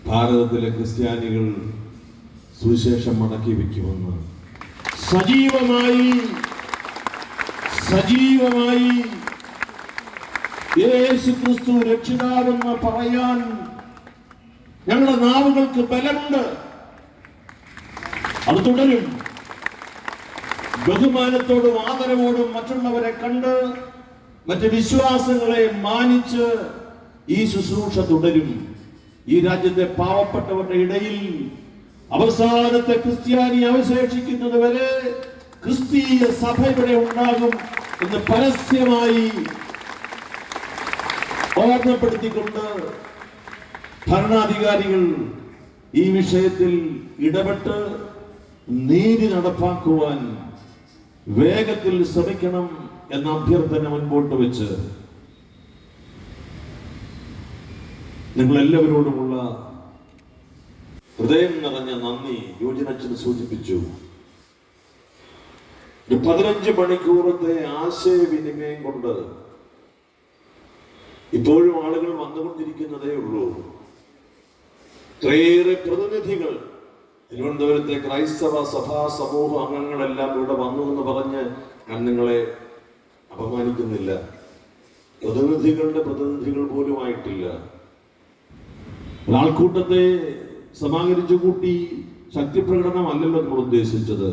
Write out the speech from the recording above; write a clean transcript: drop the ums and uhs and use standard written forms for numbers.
ഭാരതത്തിലെ ക്രിസ്ത്യാനികൾ സുവിശേഷം മടക്കി വയ്ക്കുമെന്ന് സജീവമായി യേശു ക്രിസ്തു രക്ഷിതാവെന്ന് പറയാൻ ഞങ്ങളുടെ നാവുകൾക്ക് ബലമുണ്ട്. അത് തുടരും. ബഹുമാനത്തോടും ആദരവോടും മറ്റുള്ളവരെ കണ്ട് മറ്റ് വിശ്വാസങ്ങളെ മാനിച്ച് ഈ ശുശ്രൂഷ തുടരും. ഈ രാജ്യത്തെ പാവപ്പെട്ടവരുടെ ഇടയിൽ അവസാനത്തെ ക്രിസ്ത്യാനി അവശേഷിക്കുന്നത് വരെ ക്രിസ്തീയ സഭ ഇവിടെ ഉണ്ടാകും എന്ന് പരസ്യമായി ഓർമ്മപ്പെടുത്തിക്കൊണ്ട് ഭരണാധികാരികൾ ഈ വിഷയത്തിൽ ഇടപെട്ട് നീതി നടപ്പാക്കുവാൻ വേഗത്തിൽ ശ്രമിക്കണം എന്ന അഭ്യർത്ഥന മുൻപോട്ട് വെച്ച് നിങ്ങളെല്ലാവരോടുമുള്ള ഹൃദയം നിറഞ്ഞ നന്ദി യോജനച്ചൻ സൂചിപ്പിച്ചു. ഒരു 15 മണിക്കൂറത്തെ ആശയവിനിമയം കൊണ്ട് ഇപ്പോഴും ആളുകൾ വന്നുകൊണ്ടിരിക്കുന്നതേ ഉള്ളൂ. ഇത്രയേറെ പ്രതിനിധികൾ തിരുവനന്തപുരത്തെ ക്രൈസ്തവ സഭാ സമൂഹ അംഗങ്ങളെല്ലാം ഇവിടെ വന്നു എന്ന് പറഞ്ഞ് ഞാൻ നിങ്ങളെ അപമാനിക്കുന്നില്ല. പ്രതിനിധികൾ പോലുമായിട്ടില്ല. ഒരാൾക്കൂട്ടത്തെ സമാഹരിച്ചു കൂട്ടി ശക്തി പ്രകടനമല്ലല്ലോ നമ്മൾ ഉദ്ദേശിച്ചത്.